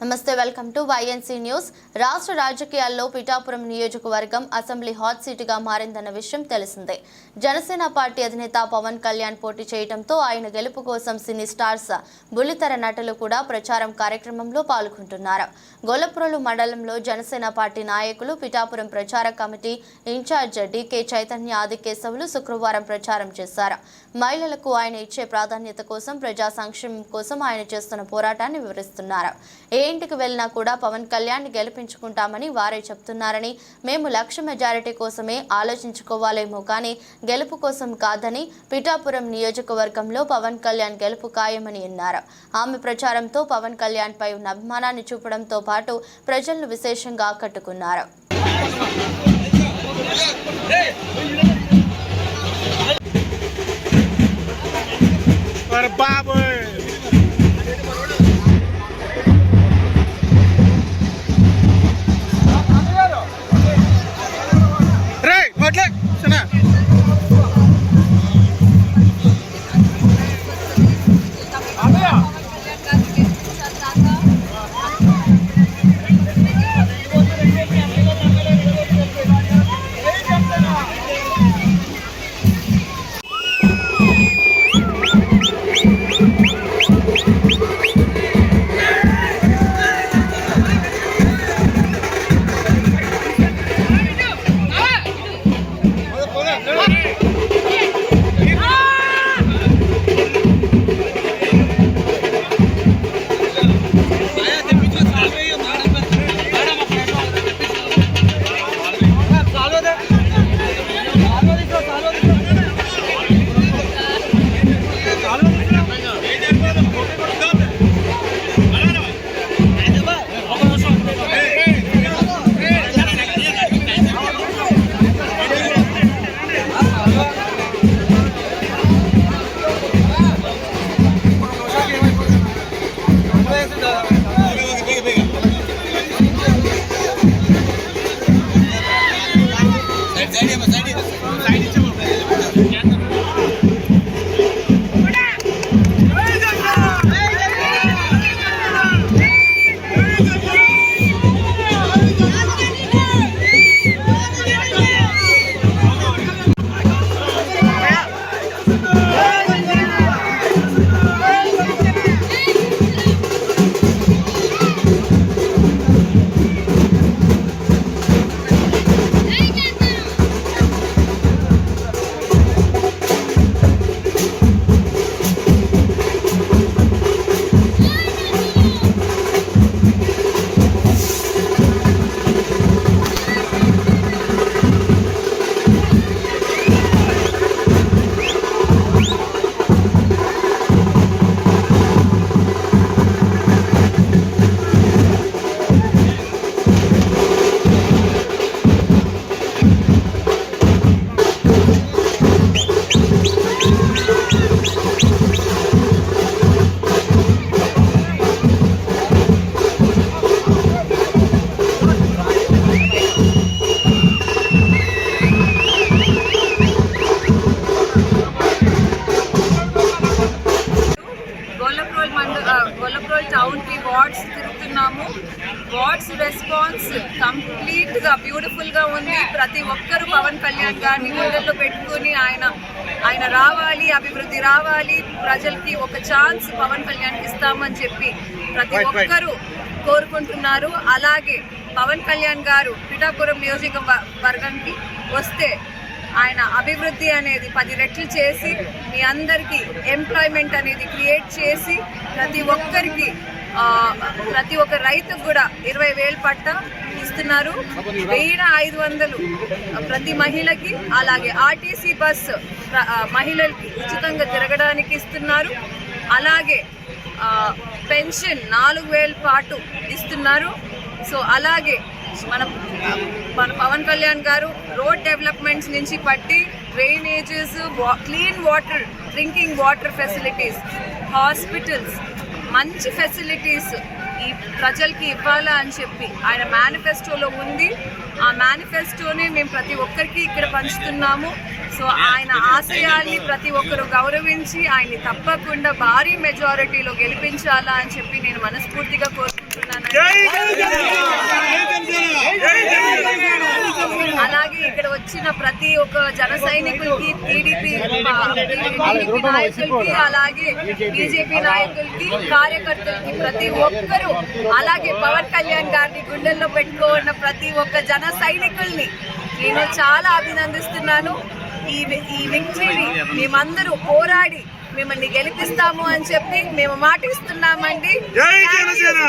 నమస్తే, welcome to YNC news. రాష్ట్ర రాజకీయాల్లో పిఠాపురం నియోజకవర్గం అసెంబ్లీ హాట్ సీటుగా మారిందన్న విషయం తెలిసిందే. జనసేన పార్టీ అధినేత పవన్ కళ్యాణ్ పోటీ చేయడంతో ఆయన గెలుపు కోసం సినీ స్టార్స్, బుల్లితెర నటులు కూడా ప్రచారం కార్యక్రమంలో పాల్గొంటున్నారు. గొల్లప్రోలు మండలంలో జనసేన పార్టీ నాయకులు, పిఠాపురం ప్రచార committee in charge DK Chaitanya Adikesavulu శుక్రవారం ప్రచారం చేశారు. మహిళలకు ఆయన ఇచ్చే ప్రాధాన్యత కోసం, ప్రజా సంక్షేమం కోసం ఆయన చేస్తున్న పోరాటాన్ని వివరిస్తున్నారు. ఇంటికి వెళ్ళినా కూడా పవన్ కళ్యాణ్ గెలిపించుకుంటామని వారే చెప్తున్నారని, మేము లక్ష మెజారిటీ కోసమే ఆలోచించుకోవాలేమో కానీ గెలుపు కోసం కాదని, పిఠాపురం నియోజకవర్గంలో పవన్ కళ్యాణ్ గెలుపు ఖాయమని అన్నారు. ఆమె ప్రచారంతో పవన్ కళ్యాణ్ పై ఉన్న అభిమానాన్ని చూపడంతో పాటు ప్రజలను విశేషంగా ఆకట్టుకున్నారు. గొల్లప్రోల్ టౌన్ కి వార్డ్స్ తిరుగుతున్నాము. వార్డ్స్ రెస్పాన్స్ కంప్లీట్ గా బ్యూటిఫుల్ గా ఉంది. ప్రతి ఒక్కరు పవన్ కళ్యాణ్ గారిని గుండెల్లో పెట్టుకుని ఆయన రావాలి, అభివృద్ధి రావాలి, ప్రజలకి ఒక ఛాన్స్ పవన్ కళ్యాణ్ ఇస్తామని చెప్పి ప్రతి ఒక్కరు కోరుకుంటున్నారు. అలాగే పవన్ కళ్యాణ్ గారు పిఠాపురం నియోజకవర్గానికి వస్తే ఆయన అభివృద్ధి అనేది 10 రెట్లు చేసి, మీ అందరికీ ఎంప్లాయ్మెంట్ అనేది క్రియేట్ చేసి, ప్రతి ఒక్క రైతుకు కూడా 20,000 పట్టా ఇస్తున్నారు. 1500 ప్రతి మహిళకి, అలాగే RTC బస్ మహిళలకి ఉచితంగా తిరగడానికి ఇస్తున్నారు. అలాగే పెన్షన్ 4,000 పాటు ఇస్తున్నారు. సో అలాగే మన పవన్ కళ్యాణ్ గారు రోడ్ డెవలప్మెంట్స్ నుంచి పట్టి drainages, clean water, drinking water facilities, hospitals, మంచి ఫెసిలిటీస్ ఈ ప్రజలకి ఇవ్వాలా అని చెప్పి ఆయన మేనిఫెస్టోలో ఉంది. ఆ మేనిఫెస్టోని మేము ప్రతి ఒక్కరికి ఇక్కడ పంచుతున్నాము. సో ఆయన ఆశయాల్ని ప్రతి ఒక్కరు గౌరవించి ఆయన్ని తప్పకుండా భారీ మెజారిటీలో గెలిపించాలా అని చెప్పి నేను మనస్ఫూర్తిగా కోరుకుంటున్నాను. తెలియజేస్తున్నాను. అలాగే ఇక్కడ వచ్చిన ప్రతి ఒక్క జన సైనికులకి, టీడీపీ నాయకులకి, అలాగే బీజేపీ నాయకులకి, కార్యకర్తలకి, ప్రతి ఒక్కరూ, అలాగే పవన్ కళ్యాణ్ గారిని గుండెల్లో పెట్టుకున్న ప్రతి ఒక్క జన సైనికుల్ని నేను చాలా అభినందిస్తున్నాను. ఈ విక్టరీని మేమందరూ పోరాడి మిమ్మల్ని గెలిపిస్తాము అని చెప్పి మేము మాటిస్తున్నామండి. జై జనసేన.